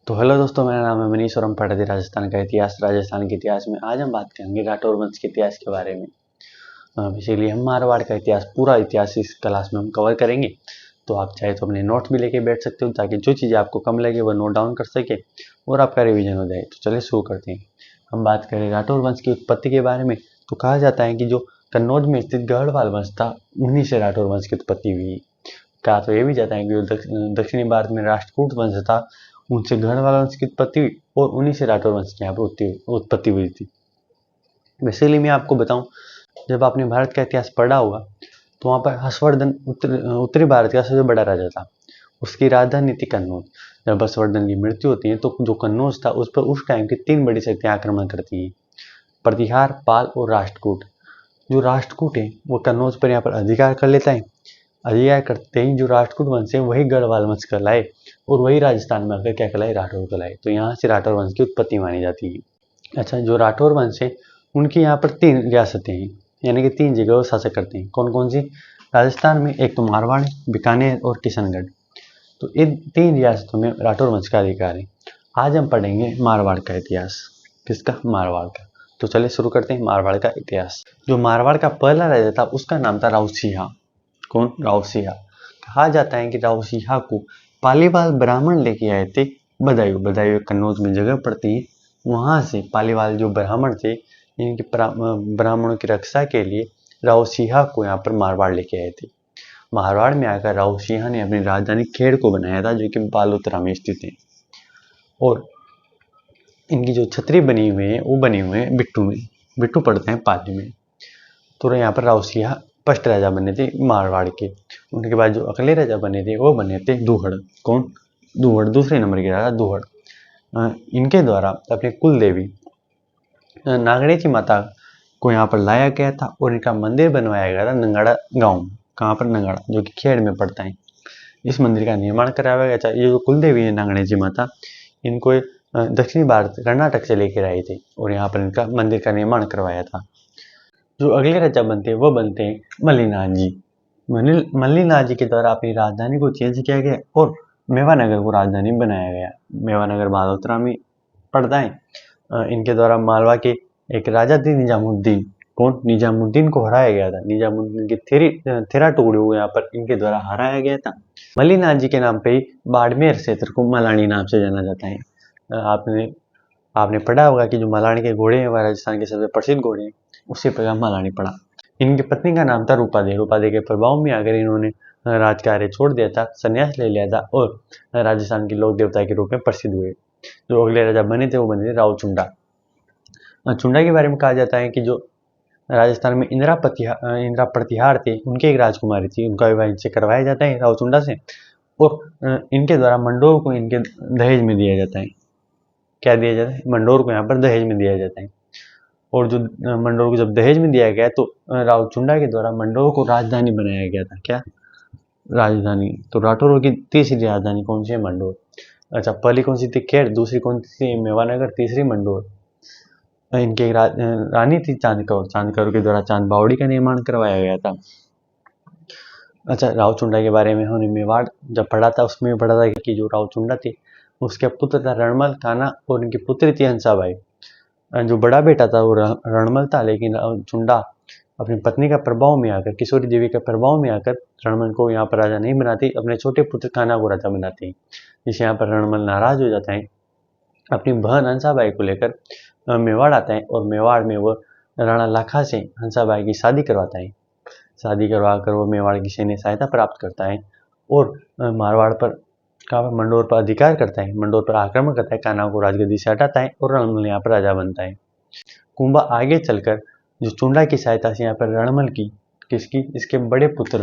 तो हेलो दोस्तों, मेरा नाम है मनीष और हम पढ़ रहे थे राजस्थान का इतिहास। राजस्थान के इतिहास में आज हम बात करेंगे राठौर वंश के इतिहास के बारे में। इसीलिए हम मारवाड़ का इतिहास, पूरा इतिहास इस क्लास में हम कवर करेंगे। तो आप चाहे तो अपने नोट्स भी लेके बैठ सकते हो, ताकि जो चीज़ें आपको कम लगे वो नोट डाउन कर सके और आपका रिविजन हो जाए। तो चलिए शुरू करते हैं। हम बात करें राठौर वंश की उत्पत्ति के बारे में, तो कहा जाता है कि जो कन्नौज में स्थित गढ़वाल वंश था, उन्हीं से राठौर वंश की उत्पत्ति हुई। कहा तो ये भी जाता है कि जो दक्षिणी भारत में राष्ट्रकूट वंश था, उनसे गढ़वाल वंश की उत्पत्ति हुई और उन्हीं से राठौर वंश की यहाँ पर उत्पत्ति हुई थी। वैसे मैं आपको बताऊं, जब आपने भारत का इतिहास पढ़ा होगा तो वहाँ पर हर्षवर्धन उत्तरी भारत का सबसे बड़ा राजा था। उसकी राजधानी थी कन्नौज। जब हर्षवर्धन की मृत्यु होती है तो जो कन्नौज था उस पर उस टाइम की 3 बड़ी शक्तियां आक्रमण करती हैं: प्रतिहार, पाल और राष्ट्रकूट। जो राष्ट्रकूट है वो कन्नौज पर यहाँ पर अधिकार कर लेता है। अधिकार करते ही जो राष्ट्रकूट वंश है वही गढ़वाल वंश कहलाए और वही राजस्थान में आकर क्या कहलाए, राठौर कहलाए। तो यहाँ से राठौर वंश की उत्पत्ति मानी जाती है। अच्छा, जो राठौर वंश है उनकी यहाँ पर 3 रियासतें हैं, यानी कि 3 जगह वो शासक करते हैं। कौन कौन सी? राजस्थान में एक तो मारवाड़, बीकानेर और किशनगढ़। तो इन 3 रियासतों में राठौर वंश का अधिकार है। आज हम पढ़ेंगे मारवाड़ का इतिहास। किसका? मारवाड़ का। तो चलिए शुरू करते हैं मारवाड़ का इतिहास। जो मारवाड़ का पहला राजा था उसका नाम था राव सिंहा। कौन? राव सिंहा। कहा जाता है कि राव सिंहा को पालीवाल ब्राह्मण लेके आए थे। बदायूं, बदायूं कन्नौज में जगह पड़ती है। वहां से पालीवाल जो ब्राह्मण थे, इनके ब्राह्मणों की रक्षा के लिए राव सिंहा को यहाँ पर मारवाड़ लेके आए थे। मारवाड़ में आकर राव सिंहा ने अपनी राजधानी खेड़ को बनाया था, जो कि बालोतरा में स्थित है। और इनकी जो छतरी बनी हुई है वो बनी हुई है बिट्टू में। बिट्टू पड़ते हैं पाली में। तो यहाँ पर राव सिंहा फर्स्ट राजा बने थे मारवाड़ के। उनके बाद जो अगले राजा बने थे वो बने थे दूहड़। कौन? दूहड़, दूसरे नंबर के राजा दूहड़। इनके द्वारा अपने कुल देवी नागणेची माता को यहाँ पर लाया गया था और इनका मंदिर बनवाया गया था नंगाड़ा गांव में। कहाँ पर? नंगाड़ा, जो कि खेड़ में पड़ता है। इस मंदिर का निर्माण कराया गया था। ये जो कुल देवी है नागणेची माता, इनको दक्षिणी भारत कर्नाटक से लेकर आए थे और यहाँ पर इनका मंदिर का निर्माण करवाया था। जो अगले राजा बनते हैं वो बनते हैं मल्लिनाथ जी। मल्लिनाथ जी के द्वारा अपनी राजधानी को चेंज किया गया और मेवानगर को राजधानी बनाया गया। मेवानगर बालोतरा में पड़ता है। इनके द्वारा मालवा के एक राजा थे निजामुद्दीन। कौन? निजामुद्दीन को हराया गया था। निजामुद्दीन के तेरह टुकड़े हुए यहाँ पर इनके द्वारा हराया गया था। मल्लिनाथ जी के नाम पे ही बाड़मेर क्षेत्र को मलानी नाम से जाना जाता है। आपने पढ़ा होगा कि जो मलानी के घोड़े हैं वह राजस्थान के सबसे प्रसिद्ध घोड़े हैं। उसी प्रकार मलानी पड़ा। इनकी पत्नी का नाम था रूपादेवी। रूपादेवी के प्रभाव में आकर इन्होंने राजकार्य छोड़ दिया था, संन्यास ले लिया था और राजस्थान के लोक देवता के रूप में प्रसिद्ध हुए। जो अगले राजा बने थे वो बने थे राव चुंडा। चुंडा के बारे में कहा जाता है कि जो राजस्थान में इंदिरा प्रतिहार थे, उनके एक राजकुमारी थी, उनका विवाह इनसे करवाया जाता है, राव चुंडा से। और इनके द्वारा मंडोर को इनके दहेज में दिया जाता है। क्या दिया जाता है? मंडोर को यहाँ पर दहेज में दिया जाता है। और जो मंडोर को जब दहेज में दिया गया तो राव चुंडा के द्वारा मंडोर को राजधानी बनाया गया था। क्या? राजधानी। तो राठौरों की तीसरी राजधानी कौन सी है? मंडोर। अच्छा, पहली कौन सी थी? खेड़। दूसरी कौन सी? मेवानगर। तीसरी मंडोर। इनकी एक रानी थी चांदकौर। चांदकौर के द्वारा चांद बावड़ी का निर्माण करवाया गया था। अच्छा, राव चुंडा के बारे में हमने मेवाड़ जब पढ़ा था उसमें भी पढ़ा था कि जो राव चुंडा थे उसके पुत्र था रणमल, कान्हा और उनकी पुत्री थी हंसाबाई। जो बड़ा बेटा था वो रणमल था, लेकिन चुंडा अपनी पत्नी का प्रभाव में आकर, किशोरी देवी का प्रभाव में आकर रणमल को यहाँ पर राजा नहीं बनाती, अपने छोटे पुत्र कान्हा को राजा बनाती है। जिससे यहाँ पर रणमल नाराज हो जाता है। अपनी बहन हंसाबाई को लेकर मेवाड़ आता है और मेवाड़ में वो राणा लाखा से हंसाबाई की शादी करवाता है। शादी करवा कर वो मेवाड़ की सैन्य सहायता प्राप्त करता है और मारवाड़ पर मंडोर पर अधिकार करता है, मंडोर पर आक्रमण करता है, कान्हा को राजगद्दी से हटाता है और रणमल यहाँ पर राजा बनता है। कुंभा आगे चलकर जो चुंडा की सहायता से यहाँ पर रणमल की, किसकी? इसके बड़े पुत्र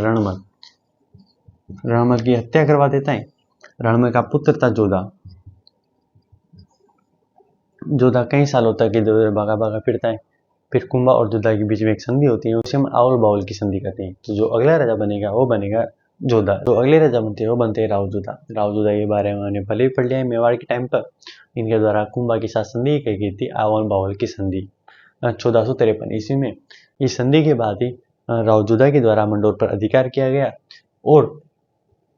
रणमल की हत्या करवा देता है। रणमल का पुत्र था जोधा। जोधा कई सालों तक इधर उधर भागा भागा फिरता है। फिर कुंभा और जोधा के बीच में एक संधि होती है, उसे हम आवल बावल की संधि कहते हैं। तो जो अगला राजा बनेगा वो बनेगा जोधा। जो अगले राजा बनते हैं वो बनते हैं राव जोधा। राव जोधा के बारे में हमने पहले भी पढ़ लिया है मेवाड़ के टाइम पर। इनके द्वारा कुंभा के साथ संधि की गई थी, आवल बावल की संधि 1453 ईस्वी में। इस संधि के बाद ही राव जोधा के द्वारा मंडोर पर अधिकार किया गया और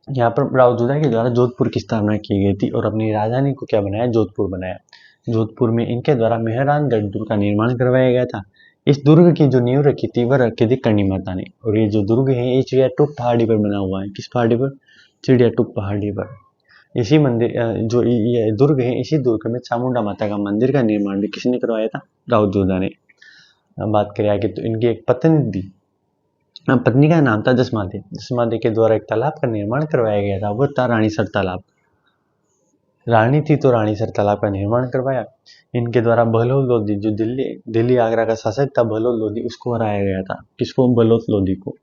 यहाँ पर राव जोधा के द्वारा जोधपुर की स्थापना की गई थी और अपनी राजधानी को क्या बनाया, जोधपुर बनाया। जोधपुर में इनके द्वारा मेहरानगढ़ दुर्ग का निर्माण करवाया गया था। इस दुर्ग की जो नींव रखी थी वह रखी थी करणी माता ने। और ये जो दुर्ग है ये चिड़ियाटूप पहाड़ी पर बना हुआ है। किस पहाड़ी पर? चिड़ियाटूप पहाड़ी पर। इसी मंदिर जो ये दुर्ग है, इसी दुर्ग में चामुंडा माता का मंदिर का निर्माण भी किसने करवाया था? राव जोधा ने। बात करें आगे तो इनकी एक पत्नी थी, पत्नी का नाम था जसमादे। जसमादे के द्वारा एक तालाब का निर्माण करवाया गया था, वह था रानीसर तालाब। रानी थी तो रानीसर तालाब का निर्माण करवाया। इनके द्वारा बहलोत लोधी, जो दिल्ली आगरा का शासक था बहलोत लोधी, उसको हराया गया था। किसको? बहलोत लोधी को।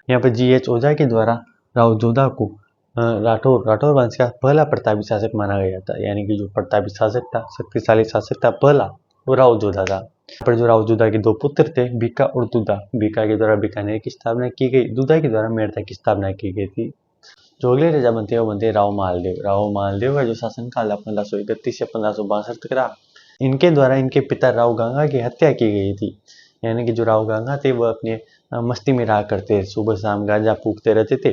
यहाँ पर G.H. ओझा के द्वारा राव जोधा को राठौर वंश का पहला प्रतापी शासक माना गया था। यानी कि जो प्रतापी शासक था, शक्तिशाली शासक था पहला, वो राव जोधा था। यहाँ पर जो राव जोधा के दो पुत्र थे, बीका और दुधा। बीका के द्वारा बीकानेर की स्थापना की गई, दुधा के द्वारा मेड़ता की स्थापना की गई थी। जो अगले राजा बनते हैं वो बनते हैं राव मालदेव। राव मालदेव का जो शासनकाल 1531 से 1562 तक रहा। इनके द्वारा इनके पिता राव गंगा की हत्या की गई थी। यानी कि जो राव गंगा थे वह अपने मस्ती में रहा करते, सुबह शाम गांजा फूकते रहते थे,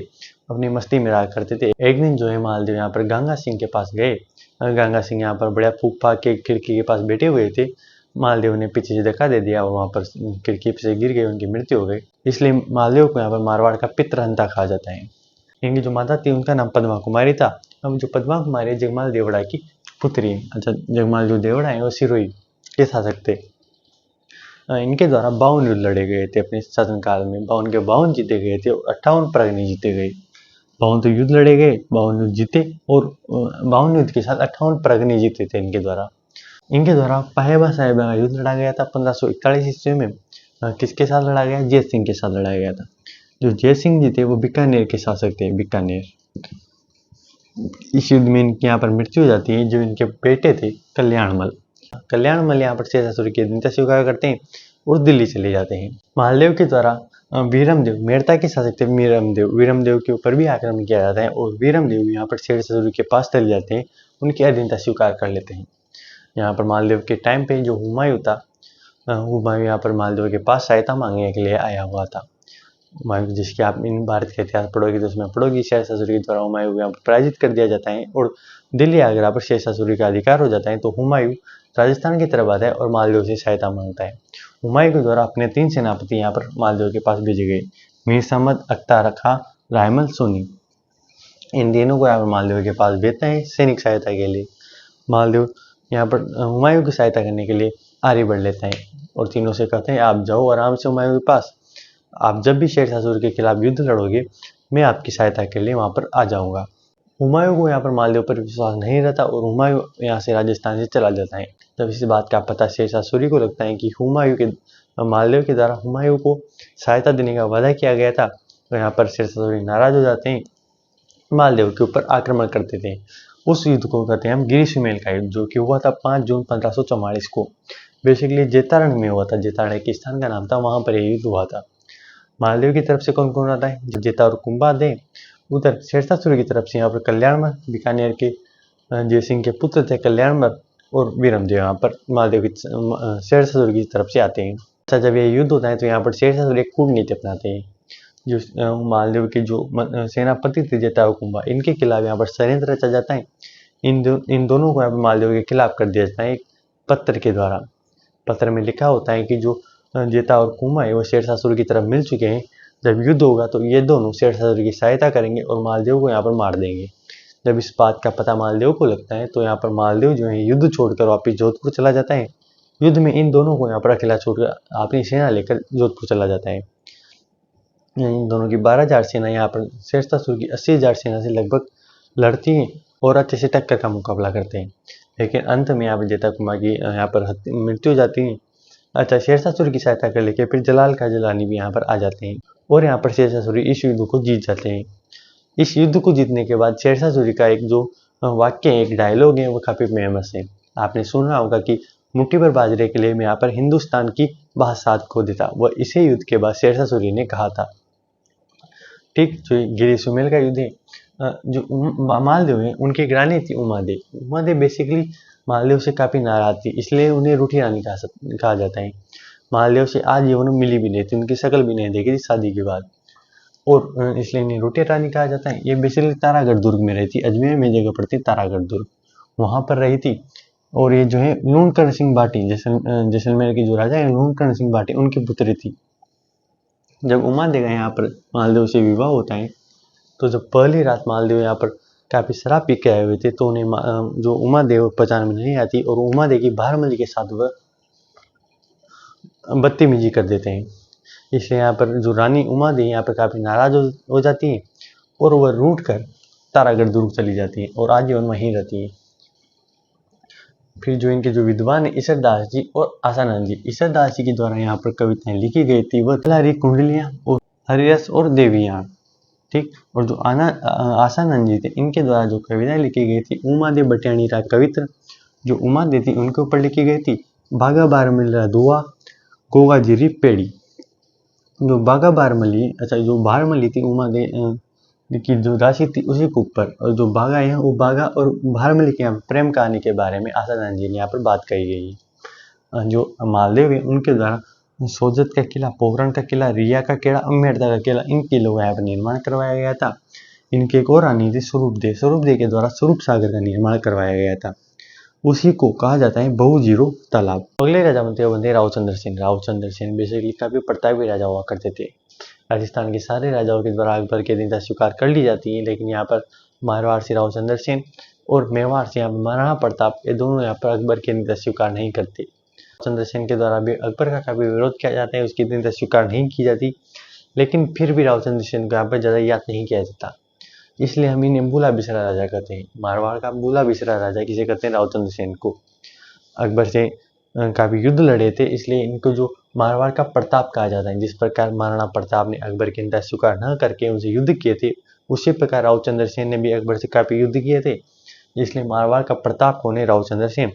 अपनी मस्ती में रहा करते थे। एक दिन जो है मालदेव यहाँ पर गंगा सिंह के पास गए। गंगा सिंह यहाँ पर बड़ा फूक फाक के खिड़की के पास बैठे हुए थे। मालदेव ने पीछे से धक्का दे दिया और वहाँ पर खिड़की से गिर गए, उनकी मृत्यु हो गई। इसलिए मालदेव को यहाँ पर मारवाड़ का पितृहंता कहा जाता है। इनकी जो माता थी उनका नाम पद्मा कुमारी था। अब जो पद्मा कुमारी जगमाल देवड़ा की पुत्री है। अच्छा, जगमाल जो देवड़ा है वो सिरोही के शासक थे। इनके द्वारा 52 युद्ध लड़े गए थे अपने शासनकाल में। 52 के 52 जीते गए थे और 58 परगने जीते गए। 52 तो युद्ध लड़े गए, 52 युद्ध जीते और 52 युद्ध के साथ 58 परगने जीते थे इनके द्वारा। इनके द्वारा पाहेबा साहेबा का युद्ध लड़ा गया था 1541 ईस्वी में। किसके साथ लड़ा गया? जय सिंह के साथ लड़ाया गया था। जो जय सिंह जी थे वो बीकानेर के शासक थे, बीकानेर। इस युद्ध में इनकी यहाँ पर मृत्यु हो जाती है। जो इनके बेटे थे कल्याणमल, कल्याणमल यहाँ पर शेषासुरी की दंता स्वीकार करते हैं और दिल्ली चले जाते हैं। मालदेव के द्वारा वीरमदेव, मेड़ता के शासक थे वीरमदेव के ऊपर भी आक्रमण किया जाता है और वीरमदेव यहाँ पर शेषासुरी के पास चले जाते हैं, उनकी अधीनता स्वीकार कर लेते हैं। यहाँ पर मालदेव के टाइम पे जो हुमायूं था, हुमायूं यहाँ पर मालदेव के पास सहायता मांगने के लिए आया हुआ था। हुमायूं, जिसके आप इन भारत का इतिहास पढ़ोगे तो उसमें पढ़ोगे शेषासुरी के द्वारा हुमायूं को यहाँ पर पराजित कर दिया जाता है और दिल्ली आगरा पर शेषासुरी का अधिकार हो जाता है। तो हुमायूं राजस्थान की तरफ आता है और मालदेव से सहायता मांगता है। हुमायूं के द्वारा अपने 3 सेनापति यहाँ पर मालदेव के पास भेजे गए, मीर समद, अख्तर खां, रायमल सोनी। इन तीनों को यहाँ पर मालदेव के पास भेजते हैं सैनिक सहायता के लिए। मालदेव यहाँ पर हुमायूं की सहायता करने के लिए आगे बढ़ लेते हैं और तीनों से कहते हैं आप जाओ आराम से हुमायूं के पास, आप जब भी शेरशाह के खिलाफ युद्ध लड़ोगे मैं आपकी सहायता के लिए वहां पर आ जाऊंगा। हुमायूं को यहाँ पर मालदेव पर विश्वास नहीं रहता और हुमायूं यहाँ से राजस्थान से चला जाता है। जब इस बात का पता शेरशाह को लगता है कि मालदेव के द्वारा हुमायूं को सहायता देने का वादा किया गया था, तो यहाँ पर शेरशाह नाराज हो जाते हैं, मालदेव के ऊपर आक्रमण करते थे। उस युद्ध को कहते हैं हम गिरी सुमेल का युद्ध, जो कि हुआ था 5 जून 1544 को। बेसिकली जेतारण में हुआ था, जेतारण एक स्थान का नाम था, वहां पर यह युद्ध हुआ था। मालदेव की तरफ से कौन कौन आता है? जेता और कुंभा दे। उधर शेरशाह की तरफ से यहाँ पर कल्याणमल, बीकानेर के जय सिंह के पुत्र थे कल्याणमल और वीरमदेव यहाँ पर मालदेव की शेरशाह की तरफ से आते हैं। अच्छा, जब ये युद्ध होता है तो यहाँ पर शेरशाह एक कूटनीति अपनाते हैं। जो मालदेव के जो सेनापति थे जेता और कुंभा, इनके खिलाफ यहाँ पर षड्यंत्र रचा जाता है। इन दोनों को यहाँ पर मालदेव के खिलाफ कर दिया जाता है एक पत्र के द्वारा। पत्र में लिखा होता है कि जो जेता और कुंभा है वो शेरशाह की तरफ मिल चुके हैं, जब युद्ध होगा तो ये दोनों शेरशाह की सहायता करेंगे और मालदेव को यहाँ पर मार देंगे। जब इस बात का पता मालदेव को लगता है तो यहाँ पर मालदेव जो है युद्ध छोड़कर वापिस जोधपुर चला जाता है। युद्ध में इन दोनों को यहाँ पर अकेला छोड़कर अपनी सेना लेकर जोधपुर चला जाता है। इन दोनों की 12,000 सेना यहाँ पर शेरशाह की 80,000 सेना से लगभग लड़ती है और अच्छे से टक्कर का मुकाबला करते हैं। लेकिन अंत में यहाँ पर जेता कुंभा की यहाँ पर मृत्यु हो जाती है। अच्छा, शेरशाह की सहायता कर लेके फिर जलाल का जलानी भी यहाँ पर आ जाते हैं और यहाँ पर शेरशाह इस युद्ध को जीत जाते हैं। इस युद्ध को जीतने के बाद शेरशाह का एक जो वाक्य है, एक डायलॉग है, वो काफी फेमस है। आपने सुना होगा कि मुट्ठी भर बाजरे के लिए मैं यहाँ पर हिंदुस्तान की बादशाह खो देता। वह इसी युद्ध के बाद शेरशाह ने कहा था। ठीक, जो गिरी सुमेल का युद्ध है, जो मालदेव है उनकी एक रानी थी उमादेव। उमादेव बेसिकली मालदेव से काफी नाराज थी, इसलिए उन्हें रूठी रानी कहा जाता है। मालदेव से आज जीवन मिली भी नहीं थी, उनकी शक्ल भी नहीं देखी थी शादी के बाद। और इसलिए इन्हें रोटी रानी कहा जाता है। ये बेसिकली तारागढ़ दुर्ग में रहती, अजमेर में जगह पड़ती है तारागढ़ दुर्ग, वहाँ पर रही थी। और ये जो है लूणकरण सिंह भाटी, जैसलमेर की जो राजा है लूणकरण सिंह भाटी, उनकी पुत्री थी। जब उमादेव का यहाँ पर मालदेव से विवाह होता है, तो जब पहली रात मालदेव यहाँ पर काफी शराब पी के आए हुए थे, तो उन्हें जो उमादेव पहचान में नहीं आती और उमादेव की भारमली के साथ वह बदतमीजी कर देते हैं। इसलिए यहाँ पर जो रानी उमादेव यहाँ पर काफी नाराज हो जाती है और वह रूठ कर तारागढ़ दुर्ग चली जाती है और आजीवन वहीं रहती है। फिर जो इनके जो विद्वान है ईसरदास जी और आसानंद जी, ईसरदास जी के द्वारा यहाँ पर कविताएं लिखी गई थी वह तलारी कुंडलियां और हरिरस और देवियां, ठीक। और जो आसानंद जी थे, इनके द्वारा जो कविताएं लिखी गई थी उमादेव बटियाणी रा कवित्र, जो उमादेव थी उनके ऊपर लिखी गई थी। बागा बारमली दुआ गोगा जीरी पेड़ी, जो बागा बारमली, अच्छा जो बारमली थी उमादेव की जो राशि थी उसी के ऊपर, और जो बागा है वो बागा और भारमली के यहाँ प्रेम कहानी के बारे में आसानंद जी ने यहाँ पर बात कही गई है। जो मालदेव है उनके द्वारा सोजत का किला, पोखरण का किला, रिया का किला, अम्बेडता का किला, इन किलों का यहाँ पर निर्माण करवाया गया था। इनकी एक और रानी थी स्वरूपदेव के द्वारा स्वरूप सागर का निर्माण करवाया गया था। उसी को कहा जाता है बहुजीरो तालाब। अगले राजा बनते रावचंद्र सेन। रावचंद्र सेन बेसिकली काफी प्रतापी राजा हुआ करते थे। राजस्थान के सारे राजाओं के द्वारा अकबर के अधीनता स्वीकार कर ली जाती है, लेकिन यहाँ पर मारवाड़ से रावचंद्र सेन और मेवाड़ से यहाँ पर महाराणा प्रताप, ये दोनों यहाँ पर अकबर की अधीनता स्वीकार नहीं करते। रावचंद्र सेन के द्वारा भी अकबर का काफी विरोध किया जाता है, उसकी अधीनता स्वीकार नहीं की जाती, लेकिन फिर भी रावचंद्र सेन को यहाँ पर ज्यादा याद नहीं किया जाता, इसलिए हम इन्हें बुला बिसरा राजा कहते हैं। मारवाड़ का बुला बिसरा राजा किसे कहते हैं? रावचंद्र सेन को। अकबर से काफी युद्ध लड़े थे, इसलिए इनको जो मारवाड़ का प्रताप कहा जाता है। जिस प्रकार महाराणा प्रताप ने अकबर की अधीनता स्वीकार न करके उनसे युद्ध किए थे, उसी प्रकार रावचंद्र सेन ने भी अकबर से काफी युद्ध किए थे, इसलिए मारवाड़ का प्रताप कौन है? रावचंद्र सेन।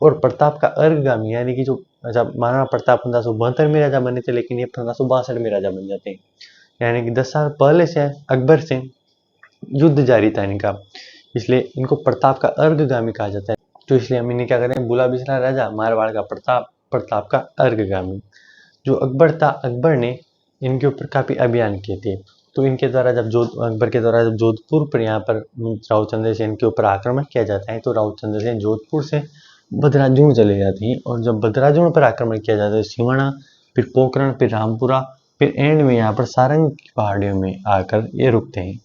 और प्रताप का अर्घगामी, यानी कि जो जब महाराणा प्रताप 1572 में राजा बने थे, लेकिन ये 1562 में राजा बन जाते हैं, यानी कि 10 साल पहले से अकबर से युद्ध जारी था इनका, इसलिए इनको प्रताप का अर्घगामी कहा जाता है। तो इसलिए हम इन्हें क्या करें? बुला बिसरा राजा, मारवाड़ का प्रताप, प्रताप का अर्घगामी। जो अकबर था, अकबर ने इनके ऊपर काफी अभियान किए थे। तो इनके द्वारा जब अकबर के द्वारा जब जोधपुर पर यहाँ पर रावचंद्र सेन के ऊपर आक्रमण किया जाता है, तो रावचंद्र सेन जोधपुर से भद्राजुण चले जाते हैं, और जब भद्राजुण पर आक्रमण किया जाता है सिवाना, फिर पोखरण, फिर रामपुरा, फिर एंड में यहाँ पर सारंग की पहाड़ियों में आकर ये रुकते हैं।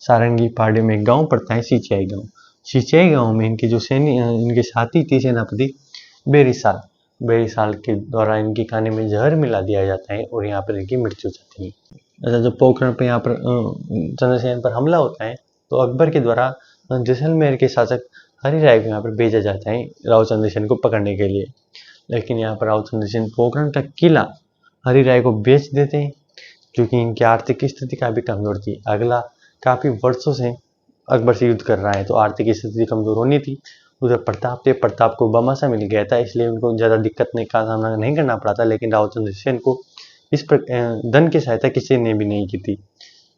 सारंगी पहाड़ियों में एक गाँव पड़ता है सिंचाई गाँव। सिंचाई गाँव में इनके जो इनके साथी थे सेनापति बेरीसाल के द्वारा इनके खाने में जहर मिला दिया जाता है और यहाँ पर इनकी मृत्यु हो जाती है। अच्छा, जब पोखरण पे यहाँ पर चंद्रसेन पर हमला होता है, तो अकबर के द्वारा जैसलमेर के शासक हरिराय को यहाँ पर भेजा जाता है रावचंद्र सेन को पकड़ने के लिए, लेकिन यहाँ पर रावचंद्र सेन पोखरण का किला हरिराय को बेच देते हैं, क्योंकि इनकी आर्थिक स्थिति काफी कमजोर थी। अगला काफी वर्षों से अकबर से युद्ध कर रहा है, तो आर्थिक स्थिति कमजोर होनी थी। उधर प्रताप थे, प्रताप को बमासा मिल गया था, इसलिए उनको ज्यादा दिक्कत का सामना नहीं करना पड़ा था, लेकिन रावचंद्र सेन को इस धन की सहायता किसी ने भी नहीं की थी,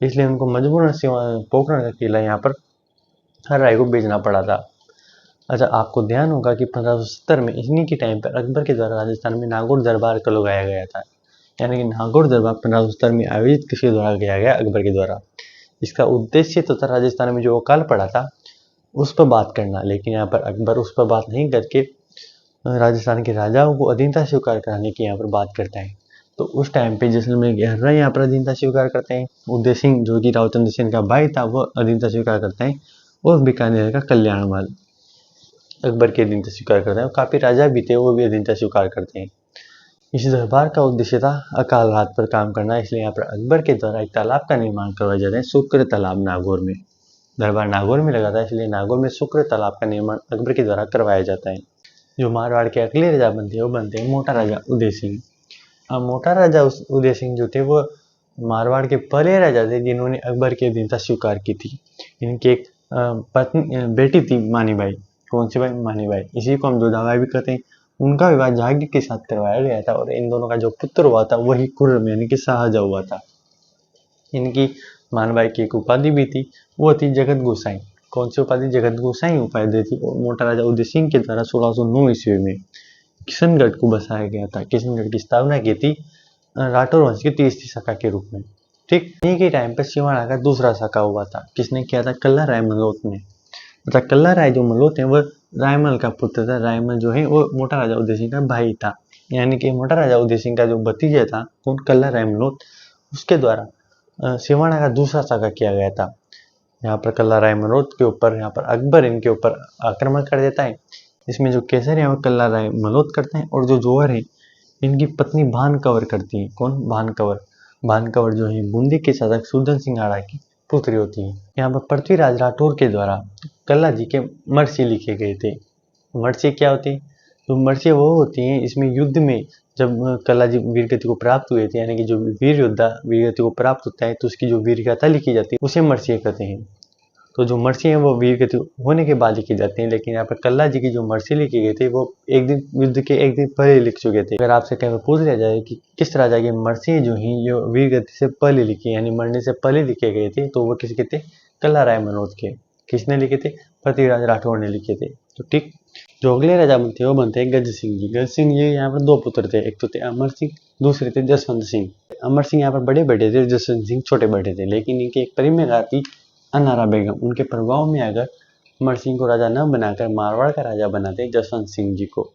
इसलिए उनको मजबूरन पोखरण का किला यहाँ पर हरिराय को बेचना पड़ा था। अच्छा, आपको ध्यान होगा कि 1570 में इन्हीं के टाइम पर अकबर के द्वारा राजस्थान में नागौर दरबार का लगाया गया था, यानी कि नागौर दरबार 1570 में आयोजित किसके द्वारा किया गया? अकबर के द्वारा। इसका उद्देश्य तो था राजस्थान में जो अकाल पड़ा था उस पर बात करना, लेकिन यहाँ पर अकबर उस पर बात नहीं करके राजस्थान के राजाओं को अधीनता स्वीकार कराने की यहाँ पर बात करता है। तो उस टाइम पे जैसलमेर के हरिराय यहाँ पर अधीनता स्वीकार करते हैं, उदय सिंह जो कि रावचंद्र सेन का भाई था वह अधीनता स्वीकार करता है, और बीकानेर का कल्याणमाल अकबर की अधीनता स्वीकार करते हैं, और काफी राजा भी थे वो भी अधीनता स्वीकार करते हैं। इस दरबार का उद्देश्य था अकाल रात पर काम करना, इसलिए यहाँ पर अकबर के द्वारा एक तालाब का निर्माण करवाया जाता है, शुक्र तालाब। नागौर में दरबार नागौर में लगा था, इसलिए नागौर में शुक्र तालाब का निर्माण अकबर के द्वारा करवाया जाता है। जो मारवाड़ के अगले राजा बनते हैं वो बनते हैं मोटा राजा उदय सिंह। मोटा राजा उदय सिंह जो थे वो मारवाड़ के पहले राजा थे जिन्होंने अकबर की अधीनता स्वीकार की थी। इनकी एक पत्नी बेटी थी मानीबाई। कौन सी बाई? मानीबाई। इसी को हम जोधाबाई भी कहते हैं। उनका विवाह जहांगीर के साथ करवाया गया था, और इन दोनों का जो पुत्र हुआ था वही खुर्रम यानी कि शाहजहां हुआ था। इनकी मानबाई की एक उपाधि भी थी, वो थी जगत गोसाई। कौन सी उपाधि? जगत गोसाई उपाधि थी। और मोटा राजा उदय सिंह के द्वारा 1609 ईस्वी में किशनगढ़ को बसाया गया था। किशनगढ़ की स्थापना की थी राठौर वंश की तीसरी शाखा के रूप में। ठीक इन्हीं के टाइम पर सिवाड़ा का दूसरा शाखा हुआ था। किसने किया था? कल्ला राय मलोत ने। तथा कल्ला राय जो मलोत है वह रायमल का पुत्र था। रायमल जो है वो मोटा राजा उदय सिंह का भाई था, यानी कि मोटा राजा उदय सिंह का जो भतीजा था वो कल्ला राय मलोत, उसके द्वारा सिवाड़ा का दूसरा शाखा किया गया था। यहाँ पर कल्ला राय मलोत के ऊपर यहाँ पर अकबर इनके ऊपर आक्रमण कर देता है। इसमें जो केसर है वो कल्ला राय मलोत करते हैं और जो जोहर है इनकी पत्नी भान कंवर करती है। कौन? भान कंवर। भान कंवर जो है बूंदी के शासक सुदर्शन सिंह आड़ा की पुत्री होती है। यहाँ पर पृथ्वीराज राठौर के द्वारा कल्ला जी के मर्सी लिखे गए थे। मर्सी क्या होती है? तो मर्सी वो होती है, इसमें युद्ध में जब कल्ला जी वीरगति को प्राप्त हुए थे, यानी कि जो वीर योद्धा वीरगति को प्राप्त होता है तो उसकी जो वीर गाथा लिखी जाती है उसे मर्सी कहते हैं। तो जो मर्सी है वो वीरगति होने के बाद लिखी जाती है, लेकिन यहाँ पर कल्ला जी की जो मर्सी लिखी गई थी वो एक दिन युद्ध के एक दिन पहले लिख चुके थे। अगर आपसे कहीं पूछ लिया जाए कि किस राजा की मर्सी जो है ये वीरगति से पहले लिखी, यानी मरने से पहले लिखे गए थे, तो वो किसके थे? कल्ला राय मनोत के। किसने लिखे थे? पृथ्वीराज राठौर ने लिखे थे। तो ठीक, जो अगले राजा बनते वो बनते हैं गज सिंह जी। गज सिंह जी यहाँ पर दो पुत्र थे, एक तो थे अमर सिंह, दूसरे थे जसवंत सिंह। अमर सिंह यहाँ पर बड़े बेटे थे, जसवंत सिंह छोटे बेटे थे, लेकिन इनके एक परिमेय थी अनारा बेगम। उनके प्रभाव में अगर अमर सिंह को राजा न बनाकर मारवाड़ का राजा बनाते जसवंत सिंह जी को।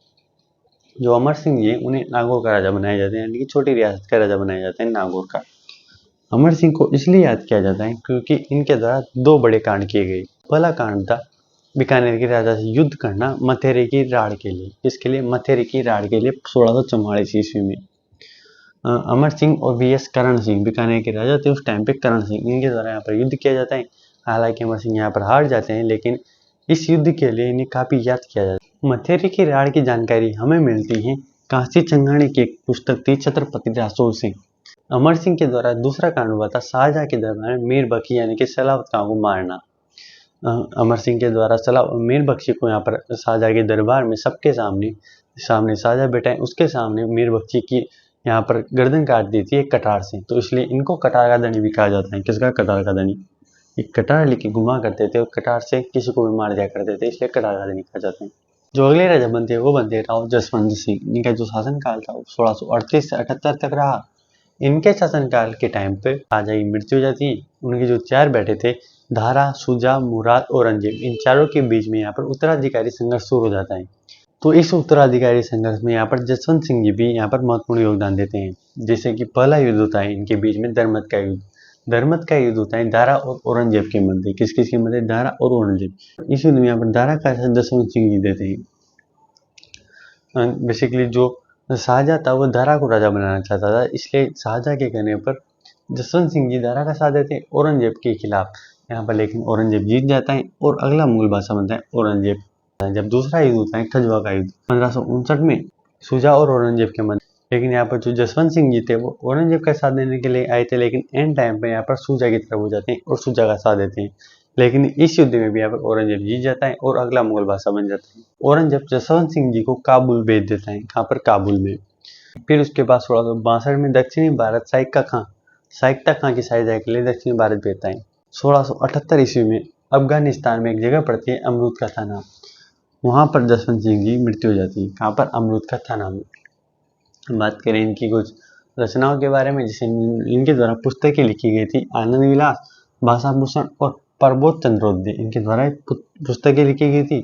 जो अमर सिंह जी उन्हें नागौर का राजा बनाया जाता है, यानी कि छोटी रियासत का राजा बनाया जाता है नागौर का। अमर सिंह को इसलिए याद किया जाता है क्योंकि इनके द्वारा दो बड़े कांड किए गए। पहला कांड था बीकानेर के राजा से युद्ध करना मथेरे की राड़ के लिए। किसके लिए? मथेरे की राड़ के लिए 1644 ईस्वी में। अमर सिंह और वी.एस. करण सिंह बीकानेर के राजा थे उस टाइम पे। करण सिंह इनके द्वारा यहाँ पर युद्ध किया जाता है। हालांकि अमर सिंह यहाँ पर हार जाते हैं, लेकिन इस युद्ध के लिए इन्हें काफी याद किया जाता है। मथेरे की राड़ की जानकारी हमें मिलती है काशी चंगाणी की एक पुस्तक थी छत्रपति रासोल सिंह। अमर सिंह के द्वारा दूसरा कांड हुआ था शाहजहां के दरबार में मीर बख्शी यानी कि सलावत खां को मारना। अमर सिंह के द्वारा मीर बख्शी को यहाँ पर शाहजहां के दरबार में सबके सामने शाहजहां बैठा है उसके सामने मीर बख्शी की यहाँ पर गर्दन काट दी थी एक कटार से, तो इसलिए इनको कटार का धनी भी कहा जाता है। किसका? कटार का धनी। एक कटार लेके घुमा करते थे और कटार से किसी को भी मार दिया करते थे, इसलिए कटार का धनी कहा जाता है। जो अगले राजा बनते हैं वो बनते हैं राव जसवंत सिंह। इनका जो शासनकाल था वो 1638 से 78 तक रहा। इनके शासनकाल के टाइम पे राजा की मृत्यु हो जाती है। उनके जो चार बेटे थे धारा, शुजा, मुराद, औरंगजेब, इन चारों के बीच में यहाँ पर उत्तराधिकारी संघर्ष शुरू हो जाता है। तो इस उत्तराधिकारी संघर्ष में यहाँ पर जसवंत सिंह जी भी यहाँ पर महत्वपूर्ण योगदान देते हैं। जैसे कि पहला युद्ध होता है इनके बीच में धर्मत का युद्ध। धर्मत का युद्ध होता है दारा और औरंगजेब के मध्य। किस किस के मध्य? दारा और औरंगजेब। इस युद्ध में यहाँ पर दारा का जसवंत सिंह जी देते हैं। बेसिकली जो शाहजहां था वो दारा को राजा बनाना चाहता था, इसलिए शाहजहां के कहने पर जसवंत सिंह जी दारा का साथ देते हैं औरंगजेब के खिलाफ यहाँ पर, लेकिन औरंगजेब जीत जाता है और अगला मुगल बादशाह बनता है औरंगजेब। जब दूसरा युद्ध होता है खजुआ का युद्ध 1559 में शुजा और औरंगजेब के मध्य, लेकिन यहाँ पर जो जसवंत सिंह जी थे वो औरंगजेब का साथ देने के लिए आए थे, लेकिन एंड टाइम पे यहाँ पर शुजा की तरफ हो जाते हैं और शुजा का साथ देते हैं। लेकिन इस युद्ध में भी यहाँ पर औरंगजेब जीत जाता है और अगला मुगल बादशाह बन जाता है। औरंगजेब जसवंत सिंह जी को काबुल भेज देता है। कहाँ पर? काबुल में। फिर उसके बाद 1662 में दक्षिणी भारत साइक्ता खां की सहायता के लिए दक्षिणी भारत भेजता है। 1678 ईस्वी में अफगानिस्तान में एक जगह पड़ती है अमरूद का थाना, वहां पर जसवंत सिंह की मृत्यु हो जाती है। कहाँ पर? अमरूद का थाना में। बात करें इनकी कुछ रचनाओं के बारे में, जिसे इनके द्वारा पुस्तकें लिखी गई थी आनंद विलास, भाषाभूषण और प्रबोध चंद्रोदय, इनके द्वारा पुस्तकें लिखी गई थी।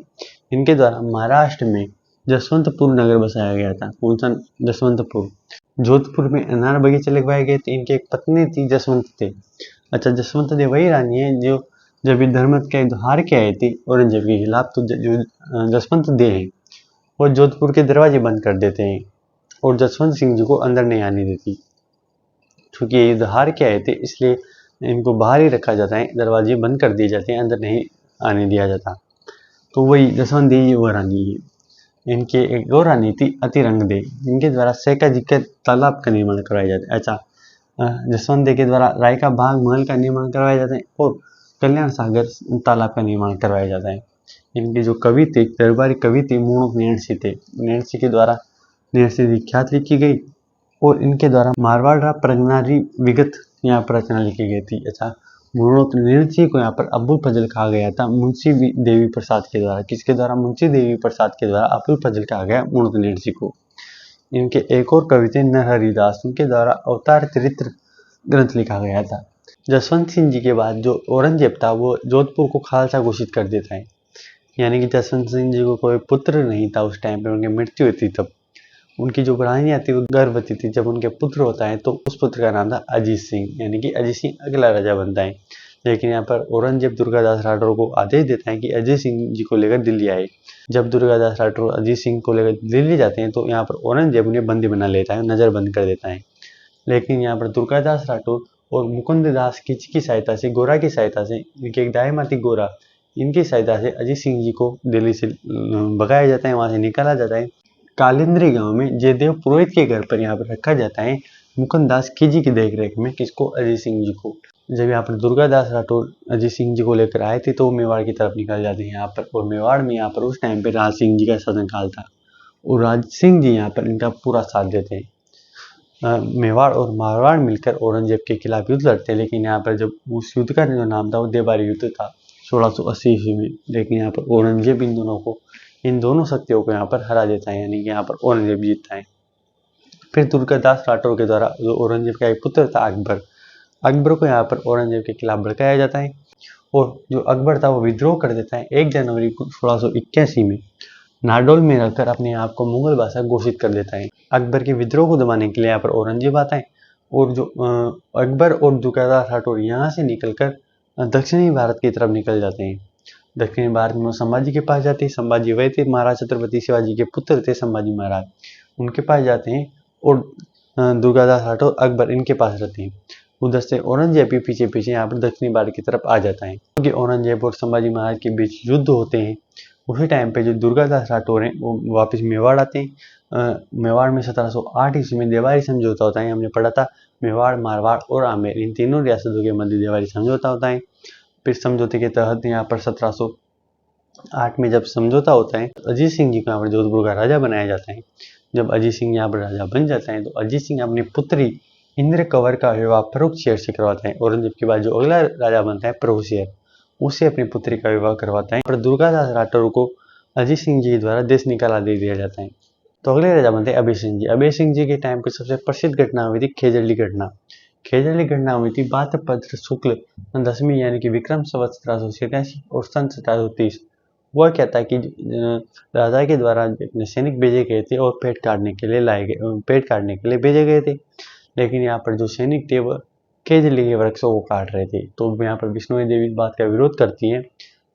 इनके द्वारा महाराष्ट्र में जसवंतपुर नगर बसाया गया था। कौन सा? जसवंतपुर। जोधपुर में अनार बगीचे लगवाए गए थे। इनकी एक पत्नी थी जसवंत थे। अच्छा, जसवंत दे वही रानी है जो जब धर्मत का युद्ध हार के आए थे औरंगजेब के खिलाफ, तो जो जसवंत दे हैं वो जोधपुर के दरवाजे बंद कर देते हैं और जसवंत सिंह जी को अंदर नहीं आने देती। क्योंकि ये युद्ध हार के आए थे इसलिए इनको बाहर ही रखा जाता है, दरवाजे बंद कर दिए जाते हैं, अंदर नहीं आने दिया जाता। तो वही जसवंत देवी वो रानी है। इनके एक और रानी थी अतिरंग दे, इनके द्वारा सैका जी के तालाब का निर्माण करवाया जाता है। अच्छा, जसवंत दे के द्वारा राय का बाग महल का निर्माण करवाया जाता है और कल्याण सागर तालाब का निर्माण करवाया जाता है। इनके जो कवि थे, दरबारी कवि थे, मूणक नैणसी थे। नैणसी के द्वारा नैणसी विख्यात लिखी गई और इनके द्वारा मारवाड़ प्रगनारी विगत यहाँ पर रचना लिखी गई थी। अच्छा, मूणक नैणसी को यहाँ पर अबुल फजल कहा गया था मुंशी देवी प्रसाद के द्वारा। किसके द्वारा? मुंशी देवी प्रसाद के द्वारा अबुल फजल कहा गया मूणक नैणसी को। इनके एक और कवि थे नरहरि दास, उनके द्वारा अवतार चरित्र ग्रंथ लिखा गया था। जसवंत सिंह जी के बाद जो औरंगजेब था वो जोधपुर को खालसा घोषित कर देता है। यानी कि जसवंत सिंह जी को कोई पुत्र नहीं था उस टाइम पे, उनकी मृत्यु हुई थी तब। उनकी जो रानियाँ थी वो गर्भवती थी। जब उनके पुत्र होता है तो उस पुत्र का नाम था अजीत सिंह, यानी कि अजीत सिंह अगला राजा बनता है। लेकिन यहाँ पर औरंगजेब दुर्गादास राठौर को आदेश देता है कि अजीत सिंह जी को लेकर दिल्ली आए। जब दुर्गादास राठौर अजीत सिंह को लेकर दिल्ली जाते हैं तो यहाँ पर औरंगजेब उन्हें बंदी बना लेता है, नज़र बंद कर देता है। लेकिन यहाँ पर दुर्गादास राठौर और मुकुंद दास की सहायता से, गोरा की सहायता से, इनके एक दाएमाती गोरा, इनकी सहायता से अजीत सिंह जी को दिल्ली से भगाया जाता है, वहाँ से निकाला जाता है। कालिंद्री गांव में जयदेव पुरोहित के घर पर यहाँ पर रखा जाता है मुकुंद दास खिजी की देखरेख में। किसको? अजीत सिंह जी को। जब यहाँ पर दुर्गादास राठौर अजीत सिंह जी को लेकर आए थे तो वो मेवाड़ की तरफ निकल जाते हैं यहाँ पर। और मेवाड़ में यहाँ पर उस टाइम पे राज सिंह जी का शासनकाल था और राज सिंह जी यहाँ पर इनका पूरा साथ देते हैं। मेवाड़ और मारवाड़ मिलकर औरंगजेब के खिलाफ युद्ध लड़ते हैं। लेकिन यहाँ पर जब उस युद्ध का जो नाम था वो देबारी युद्ध था 1680 ईस्वी में। लेकिन यहाँ पर औरंगजेब इन दोनों शक्तियों को यहाँ पर हरा देता है, यानी कि यहाँ पर औरंगजेब जीतता है। फिर दुर्गादास राठौर के द्वारा जो औरंगजेब का एक पुत्र था अकबर को यहाँ पर औरंगजेब के खिलाफ भड़काया जाता है और जो अकबर था वो विद्रोह कर देता है 1 जनवरी 1681 में। नाडोल में रहकर अपने आप को मुगल बादशाह घोषित कर देता है। अकबर के विद्रोह को दबाने के लिए यहाँ पर औरंगजेब आता है और जो अकबर और दुर्गादास राठौर यहाँ से निकलकर दक्षिणी भारत की तरफ निकल जाते हैं। दक्षिणी भारत में वो संभाजी के पास जाते हैं। संभाजी वह थे महाराज छत्रपति शिवाजी के पुत्र थे संभाजी महाराज, उनके पास जाते हैं और दुर्गादास राठौर अकबर इनके पास रहते हैं। उधर से औरंगजेब भी पीछे पीछे यहाँ पर दक्षिणी भारत की तरफ आ जाता है क्योंकि औरंगजेब और संभाजी महाराज के बीच युद्ध होते हैं। उसी टाइम पे जो दुर्गादास राठौर हैं वो वापस मेवाड़ आते हैं। मेवाड़ में 1708 ईस्वी में देवारी समझौता होता है। हमने पढ़ा था मेवाड़, मारवाड़ और आमेर इन तीनों रियासतों के मध्य देवारी समझौता होता है। फिर समझौते के तहत यहाँ पर 1708 में जब समझौता होता है अजीत सिंह जी को यहाँ पर जोधपुर का राजा बनाया जाता है। जब अजीत सिंह यहाँ पर राजा बन जाता है तो अजीत सिंह अपनी पुत्री इंद्र कंवर का विवाह प्रभु शेर से करवाता है। औरंगजेब के बाद जो अगला राजा बनता है प्रभु शेर, उससे अपनी पुत्री का विवाह करवाता है। पर दुर्गादास राठौर को अजीत सिंह जी द्वारा देश निकाला दे दिया जाता है। तो अगले राजा बनते हैं अभय सिंह जी। अभय सिंह जी के टाइम पर सबसे प्रसिद्ध घटना हुई थी खेजड़ली घटना। खेजड़ली घटना हुई थी भाद्रपद शुक्ल 10वीं यानी कि विक्रम संवत 1787 और सन 1730। वह क्या था कि राजा के द्वारा अपने सैनिक भेजे गए थे और पेड़ काटने के लिए भेजे गए थे। लेकिन यहाँ पर जो सैनिक थे वह खेजड़ली के वृक्षों को काट रहे थे। तो यहाँ पर विष्णु देवी इस बात का विरोध करती है।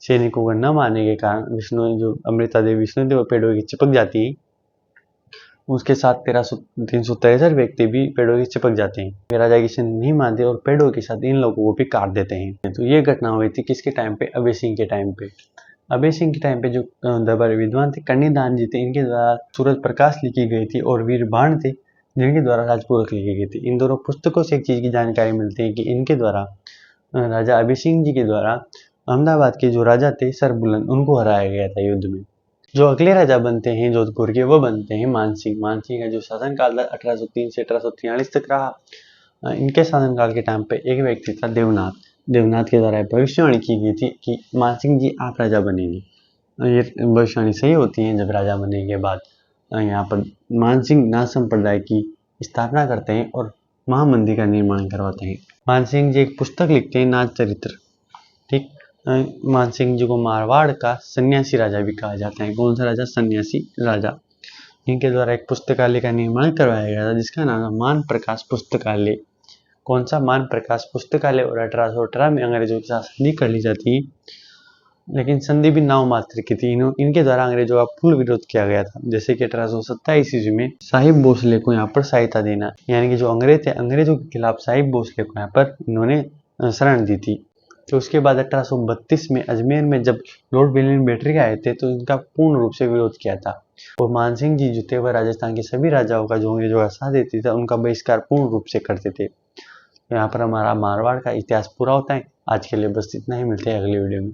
सैनिकों को न मानने के कारण अमृता देवी विष्णु देवी पेड़ों की चिपक जाती है। उसके साथ 363 व्यक्ति भी पेड़ों की चिपक जाते हैं। राजा की सैनिक नहीं मानते और पेड़ों के साथ इन लोगों को भी काट देते हैं। तो ये घटना हुई थी किसके टाइम पे? अभय सिंह के टाइम पे। अभय सिंह के टाइम पे जो दरबारी विद्वान थे कन्नीदान जी थे, इनके द्वारा सूरज प्रकाश लिखी गई थी और वीर बाण थे जिनके द्वारा राजपूरक लिखी गई थी। इन दोनों पुस्तकों से एक चीज की जानकारी मिलती है कि इनके द्वारा राजा अभय सिंह जी के द्वारा अहमदाबाद के जो राजा थे सरबुलंद, उनको हराया गया था युद्ध में। जो अगले राजा बनते हैं जोधपुर के वो बनते हैं मानसिंह। मानसिंह का जो शासनकाल था 1803 से 1843 तक रहा। इनके शासनकाल के टाइम पे एक व्यक्ति था देवनाथ के द्वारा भविष्यवाणी की गई थी कि मानसिंह जी आप राजा बनेंगे। ये भविष्यवाणी सही होती है। जब राजा बनने के बाद यहाँ पर मानसिंह नाथ संप्रदाय की स्थापना करते हैं और महामंदिर का निर्माण करवाते हैं। मानसिंह जी एक पुस्तक लिखते हैं नाथ चरित्र। ठीक, मानसिंह जी को मारवाड़ का सन्यासी राजा भी कहा जाता है। कौन सा राजा? सन्यासी राजा। इनके द्वारा एक पुस्तकालय का निर्माण करवाया गया था जिसका नाम है मान प्रकाश पुस्तकालय। कौन सा? मान प्रकाश पुस्तकालय। और 1818 में अंग्रेजों के साथ संधि कर ली जाती है, लेकिन संधि भी नाम मात्र की थी। इनके द्वारा अंग्रेजों का फुल विरोध किया गया था। जैसे कि 1827 ईस्वी में साहिब भोसले को यहाँ पर सहायता देना, यानी कि जो अंग्रेज थे अंग्रेजों के खिलाफ साहिब भोसले को यहाँ पर इन्होंने शरण दी थी। तो उसके बाद 1832 में अजमेर में जब लॉर्ड विलियम बेटरी आए थे तो इनका पूर्ण रूप से विरोध किया था। और मानसिंह जी जो थे वह राजस्थान के सभी राजाओं का जो अंग्रेजों का साथ देते थे उनका बहिष्कार पूर्ण रूप से करते थे। यहाँ पर हमारा मारवाड़ का इतिहास पूरा होता है। आज के लिए बस इतना ही, मिलते हैं अगले वीडियो में।